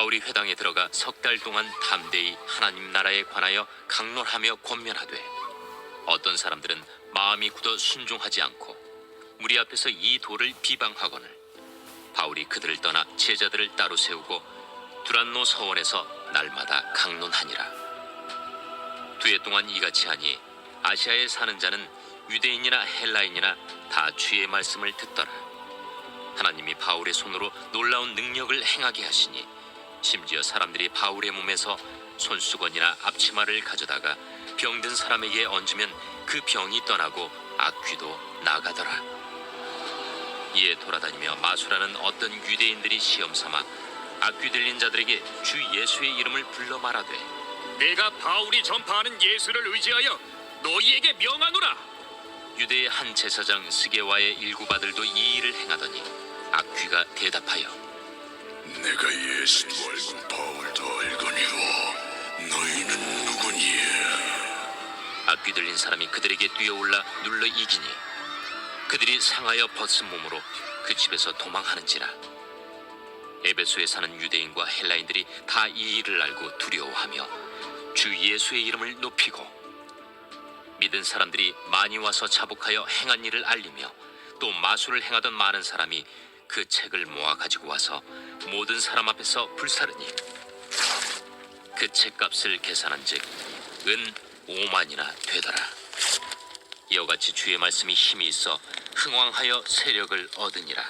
바울이 회당에 들어가 석 달 동안 담대히 하나님 나라에 관하여 강론하며 권면하되 어떤 사람들은 마음이 굳어 순종하지 않고 무리 앞에서 이 도를 비방하거늘 바울이 그들을 떠나 제자들을 따로 세우고 두란노 서원에서 날마다 강론하니라. 2해 동안 이같이 하니 아시아에 사는 자는 유대인이나 헬라인이나 다 주의 말씀을 듣더라. 하나님이 바울의 손으로 놀라운 능력을 행하게 하시니 심지어 사람들이 바울의 몸에서 손수건이나 앞치마를 가져다가 병든 사람에게 얹으면 그 병이 떠나고 악귀도 나가더라. 이에 돌아다니며 마술하는 어떤 유대인들이 시험삼아 악귀 들린 자들에게 주 예수의 이름을 불러 말하되 내가 바울이 전파하는 예수를 의지하여 너희에게 명하노라. 유대의 한 제사장 스게와의 일곱 아들도 이 일을 행하더니 악귀가 대답하여 내가 예수도 알고 바울도 알거니와 너희는 누구니? 악귀 들린 사람이 그들에게 뛰어올라 눌러 이기니 그들이 상하여 벗은 몸으로 그 집에서 도망하는지라. 에베소에 사는 유대인과 헬라인들이 다 이 일을 알고 두려워하며 주 예수의 이름을 높이고 믿은 사람들이 많이 와서 자복하여 행한 일을 알리며 또 마술을 행하던 많은 사람이 그 책을 모아 가지고 와서 모든 사람 앞에서 불사르니 그 책값을 계산한즉 은 5만이나 되더라. 이와 같이 주의 말씀이 힘이 있어 흥왕하여 세력을 얻으니라.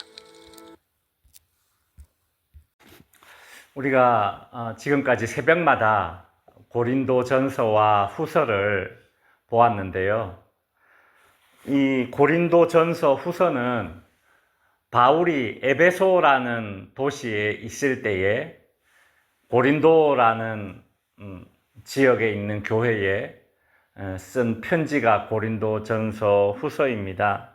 우리가 지금까지 새벽마다 고린도전서와 후서를 보았는데요. 이 고린도전서 후서는 바울이 에베소라는 도시에 있을 때에 고린도라는 지역에 있는 교회에 쓴 편지가 고린도전서 후서입니다.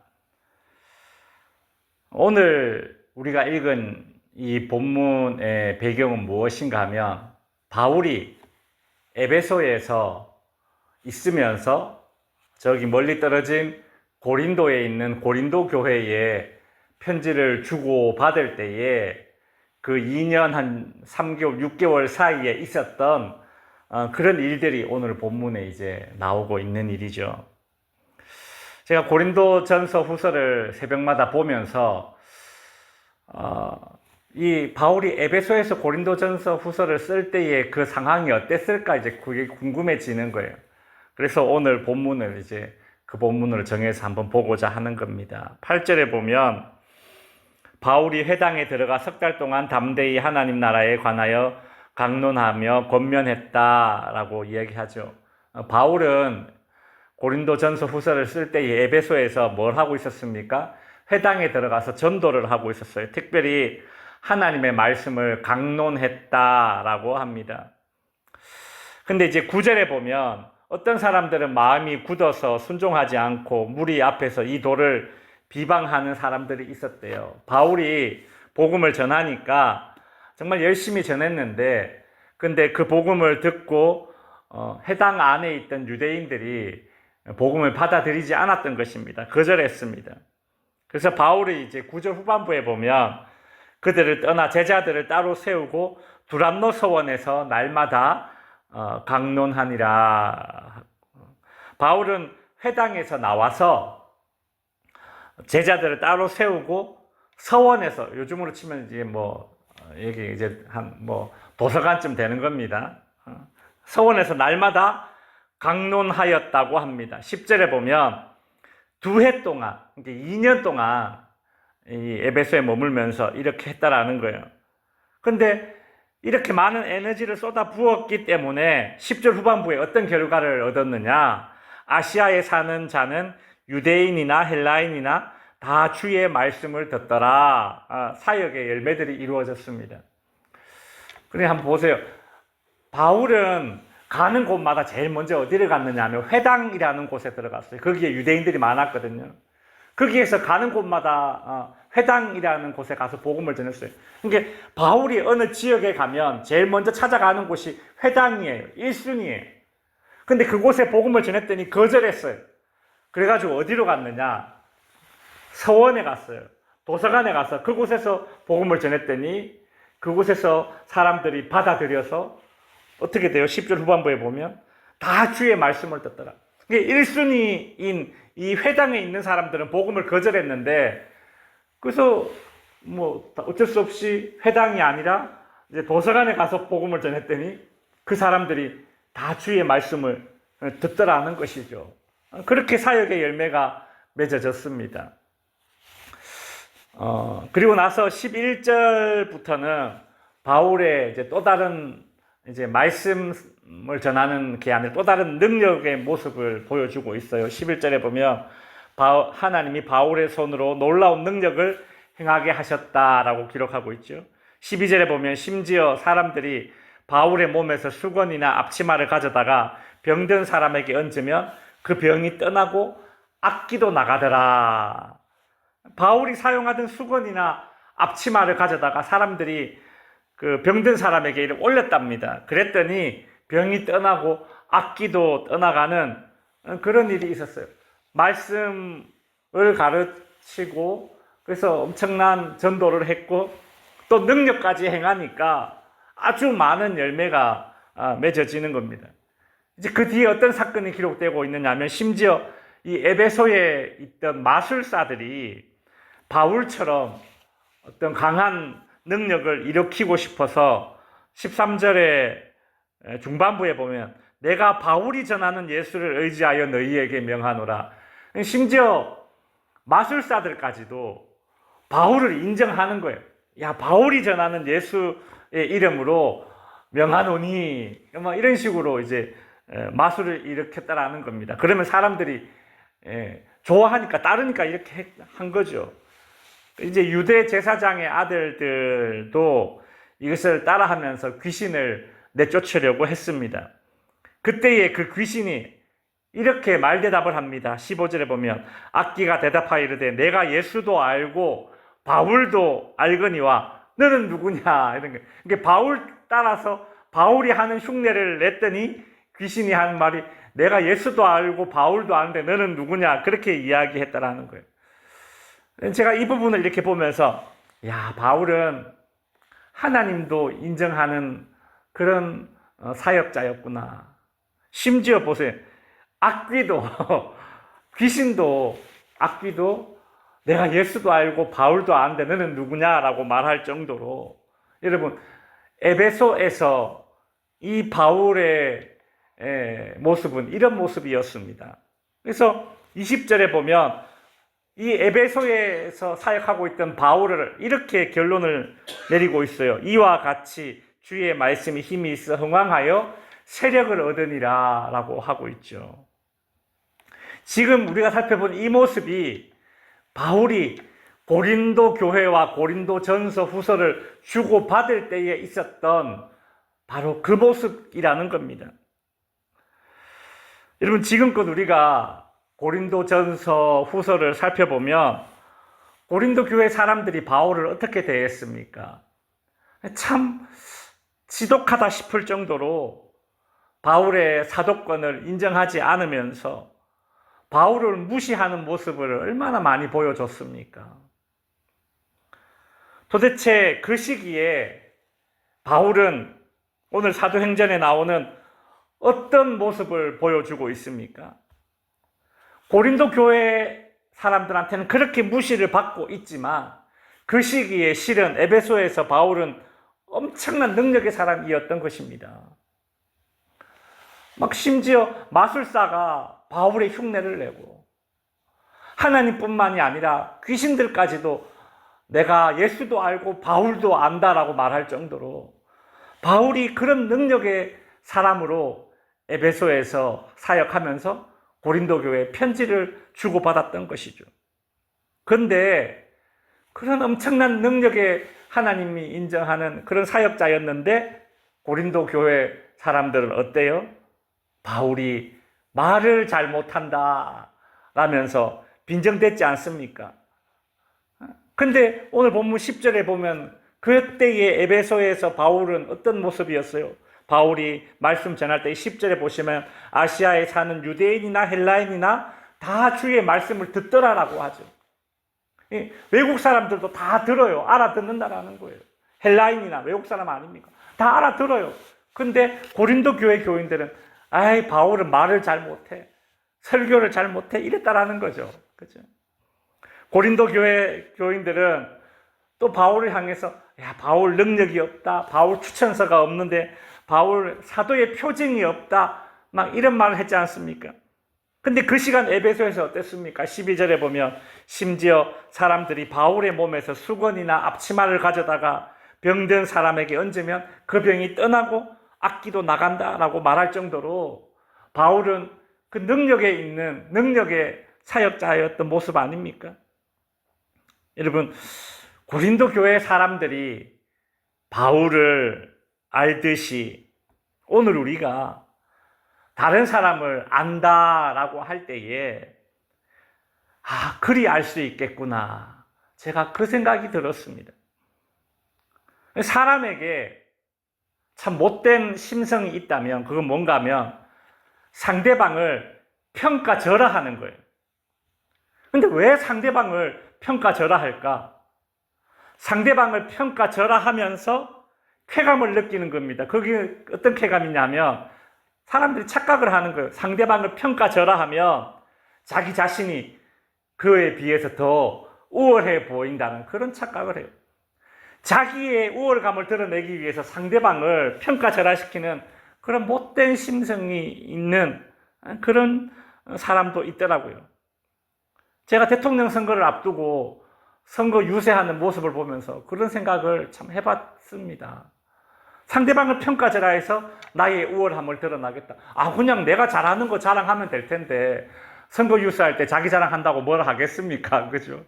오늘 우리가 읽은 이 본문의 배경은 무엇인가 하면 바울이 에베소에서 있으면서 저기 멀리 떨어진 고린도에 있는 고린도 교회에 편지를 주고 받을 때에 그 2년 한 3개월, 6개월 사이에 있었던 그런 일들이 오늘 본문에 이제 나오고 있는 일이죠. 제가 고린도전서 후서를 새벽마다 보면서 이 바울이 에베소에서 고린도전서 후서를 쓸 때의 그 상황이 어땠을까 이제 그게 궁금해지는 거예요. 그래서 오늘 본문을 이제 그 본문을 정해서 한번 보고자 하는 겁니다. 8절에 보면 바울이 회당에 들어가 석 달 동안 담대히 하나님 나라에 관하여 강론하며 권면했다라고 이야기하죠. 바울은 고린도전서 후서를 쓸 때 에베소에서 뭘 하고 있었습니까? 회당에 들어가서 전도를 하고 있었어요. 특별히 하나님의 말씀을 강론했다라고 합니다. 근데 이제 9절에 보면 어떤 사람들은 마음이 굳어서 순종하지 않고 무리 앞에서 이 도를 비방하는 사람들이 있었대요. 바울이 복음을 전하니까 정말 열심히 전했는데 근데 그 복음을 듣고 해당 안에 있던 유대인들이 복음을 받아들이지 않았던 것입니다. 거절했습니다. 그래서 바울이 이제 9절 후반부에 보면 그들을 떠나 제자들을 따로 세우고 두란노 서원에서 날마다 강론하니라. 바울은 회당에서 나와서 제자들을 따로 세우고 서원에서 요즘으로 치면 이제 여기 이제 도서관쯤 되는 겁니다. 서원에서 날마다 강론하였다고 합니다. 10절에 보면 2해 동안, 2년 동안 이 에베소에 머물면서 이렇게 했다라는 거예요. 근데 이렇게 많은 에너지를 쏟아 부었기 때문에 10절 후반부에 어떤 결과를 얻었느냐? 아시아에 사는 자는 유대인이나 헬라인이나 다 주의 말씀을 듣더라. 사역의 열매들이 이루어졌습니다. 그래 한번 보세요. 바울은 가는 곳마다 제일 먼저 어디를 갔느냐 하면 회당이라는 곳에 들어갔어요. 거기에 유대인들이 많았거든요. 거기에서 가는 곳마다 회당이라는 곳에 가서 복음을 전했어요. 그러니까 바울이 어느 지역에 가면 제일 먼저 찾아가는 곳이 회당이에요. 1순위예요. 근데 그곳에 복음을 전했더니 거절했어요. 그래가지고 어디로 갔느냐? 서원에 갔어요. 도서관에 가서 그곳에서 복음을 전했더니 그곳에서 사람들이 받아들여서 어떻게 돼요? 10절 후반부에 보면 다 주의 말씀을 듣더라. 1순위인 이 회당에 있는 사람들은 복음을 거절했는데, 그래서 뭐 어쩔 수 없이 회당이 아니라 이제 도서관에 가서 복음을 전했더니 그 사람들이 다 주의 말씀을 듣더라는 것이죠. 그렇게 사역의 열매가 맺어졌습니다. 그리고 나서 11절부터는 바울의 이제 또 다른 이제 말씀을 전하는 게 아니라 또 다른 능력의 모습을 보여주고 있어요. 11절에 보면 하나님이 바울의 손으로 놀라운 능력을 행하게 하셨다라고 기록하고 있죠. 12절에 보면 심지어 사람들이 바울의 몸에서 수건이나 앞치마를 가져다가 병든 사람에게 얹으면 그 병이 떠나고 악기도 나가더라. 바울이 사용하던 수건이나 앞치마를 가져다가 사람들이 그 병든 사람에게 이렇게 올렸답니다. 그랬더니 병이 떠나고 악기도 떠나가는 그런 일이 있었어요. 말씀을 가르치고 그래서 엄청난 전도를 했고 또 능력까지 행하니까 아주 많은 열매가 맺어지는 겁니다. 이제 그 뒤에 어떤 사건이 기록되고 있느냐면 심지어 이 에베소에 있던 마술사들이 바울처럼 어떤 강한 능력을 일으키고 싶어서 13절의 중반부에 보면 내가 바울이 전하는 예수를 의지하여 너희에게 명하노라. 심지어 마술사들까지도 바울을 인정하는 거예요. 야, 바울이 전하는 예수의 이름으로 명하노니, 뭐 이런 식으로 이제 마술을 일으켰다라는 겁니다. 그러면 사람들이 좋아하니까 따르니까 이렇게 한 거죠. 이제 유대 제사장의 아들들도 이것을 따라하면서 귀신을 내쫓으려고 했습니다. 그때에 그 귀신이 이렇게 말대답을 합니다. 15절에 보면 악기가 대답하여 이르되 내가 예수도 알고 바울도 알거니와 너는 누구냐 이런 거. 그러니까 바울 따라서 바울이 하는 흉내를 냈더니 귀신이 하는 말이 내가 예수도 알고 바울도 아는데 너는 누구냐 그렇게 이야기했다라는 거예요. 제가 이 부분을 이렇게 보면서 야, 바울은 하나님도 인정하는 그런 사역자였구나. 심지어 보세요. 악귀도 귀신도 악귀도 내가 예수도 알고 바울도 아는데 너는 누구냐라고 말할 정도로 여러분 에베소에서 이 바울의 모습은 이런 모습이었습니다. 그래서 20절에 보면 이 에베소에서 사역하고 있던 바울을 이렇게 결론을 내리고 있어요. 이와 같이 주의 말씀이 힘이 있어 흥왕하여 세력을 얻으니라 라고 하고 있죠. 지금 우리가 살펴본 이 모습이 바울이 고린도 교회와 고린도 전서 후서를 주고받을 때에 있었던 바로 그 모습이라는 겁니다. 여러분 지금껏 우리가 고린도 전서 후서를 살펴보면 고린도 교회 사람들이 바울을 어떻게 대했습니까? 참 지독하다 싶을 정도로 바울의 사도권을 인정하지 않으면서 바울을 무시하는 모습을 얼마나 많이 보여줬습니까? 도대체 그 시기에 바울은 오늘 사도행전에 나오는 어떤 모습을 보여주고 있습니까? 고린도 교회 사람들한테는 그렇게 무시를 받고 있지만 그 시기에 실은 에베소에서 바울은 엄청난 능력의 사람이었던 것입니다. 막 심지어 마술사가 바울의 흉내를 내고 하나님뿐만이 아니라 귀신들까지도 내가 예수도 알고 바울도 안다라고 말할 정도로 바울이 그런 능력의 사람으로 에베소에서 사역하면서 고린도 교회에 편지를 주고받았던 것이죠. 그런데 그런 엄청난 능력의 하나님이 인정하는 그런 사역자였는데 고린도 교회 사람들은 어때요? 바울이 말을 잘 못한다 라면서 빈정댔지 않습니까? 근데 오늘 본문 10절에 보면 그때의 에베소에서 바울은 어떤 모습이었어요? 바울이 말씀 전할 때 10절에 보시면 아시아에 사는 유대인이나 헬라인이나 다 주의 말씀을 듣더라라고 하죠. 외국 사람들도 다 들어요. 알아듣는다라는 거예요. 헬라인이나 외국 사람 아닙니까? 다 알아들어요. 근데 고린도 교회 교인들은 아이 바울은 말을 잘 못해. 설교를 잘 못해. 이랬다라는 거죠. 그죠? 고린도 교회 교인들은 또 바울을 향해서 야 바울 능력이 없다. 바울 추천서가 없는데 바울 사도의 표징이 없다. 막 이런 말을 했지 않습니까? 근데 그 시간 에베소에서 어땠습니까? 12절에 보면 심지어 사람들이 바울의 몸에서 수건이나 앞치마를 가져다가 병든 사람에게 얹으면 그 병이 떠나고 악기도 나간다라고 말할 정도로 바울은 그 능력에 있는 능력의 사역자였던 모습 아닙니까? 여러분 고린도 교회 사람들이 바울을 알듯이 오늘 우리가 다른 사람을 안다라고 할 때에 그리 알 수 있겠구나. 제가 그 생각이 들었습니다. 사람에게 참 못된 심성이 있다면 그건 뭔가 하면 상대방을 평가절하하는 거예요. 근데 왜 상대방을 평가절하할까? 상대방을 평가절하하면서 쾌감을 느끼는 겁니다. 그게 어떤 쾌감이냐면 사람들이 착각을 하는 거예요. 상대방을 평가절하하면 자기 자신이 그에 비해서 더 우월해 보인다는 그런 착각을 해요. 자기의 우월감을 드러내기 위해서 상대방을 평가절하시키는 그런 못된 심성이 있는 그런 사람도 있더라고요. 제가 대통령 선거를 앞두고 선거 유세하는 모습을 보면서 그런 생각을 참 해봤습니다. 상대방을 평가절하해서 나의 우월함을 드러나겠다. 그냥 내가 잘하는 거 자랑하면 될 텐데 선거 유세할 때 자기 자랑한다고 뭐라 하겠습니까? 그죠?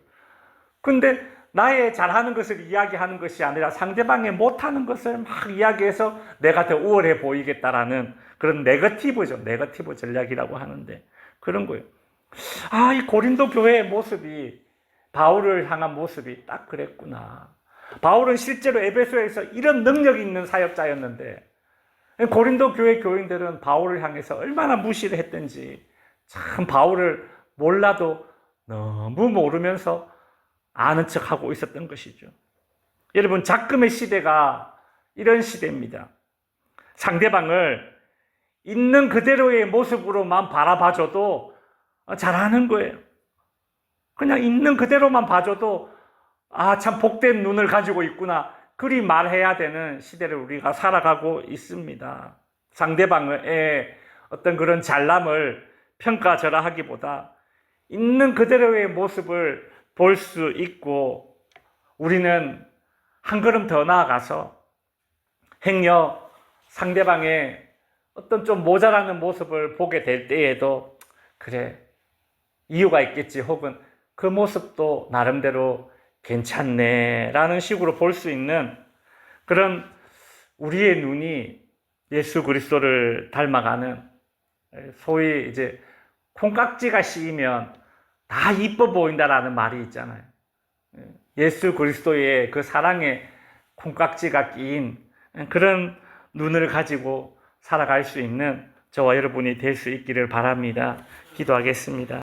근데 나의 잘하는 것을 이야기하는 것이 아니라 상대방의 못하는 것을 막 이야기해서 내가 더 우월해 보이겠다라는 그런 네거티브 전략이라고 하는데 그런 거예요. 이 고린도 교회의 모습이 바울을 향한 모습이 딱 그랬구나. 바울은 실제로 에베소에서 이런 능력이 있는 사역자였는데 고린도 교회 교인들은 바울을 향해서 얼마나 무시를 했든지 참 바울을 몰라도 너무 모르면서 아는 척하고 있었던 것이죠. 여러분 작금의 시대가 이런 시대입니다. 상대방을 있는 그대로의 모습으로만 바라봐줘도 잘하는 거예요. 그냥 있는 그대로만 봐줘도 참 복된 눈을 가지고 있구나. 그리 말해야 되는 시대를 우리가 살아가고 있습니다. 상대방의 어떤 그런 잘남을 평가절하하기보다 있는 그대로의 모습을 볼 수 있고 우리는 한 걸음 더 나아가서 행여 상대방의 어떤 좀 모자라는 모습을 보게 될 때에도 그래 이유가 있겠지 혹은 그 모습도 나름대로 괜찮네 라는 식으로 볼 수 있는 그런 우리의 눈이 예수 그리스도를 닮아가는 소위 이제 콩깍지가 씌이면 다 이뻐 보인다라는 말이 있잖아요. 예수 그리스도의 그 사랑의 콩깍지가 끼인 그런 눈을 가지고 살아갈 수 있는 저와 여러분이 될 수 있기를 바랍니다. 기도하겠습니다.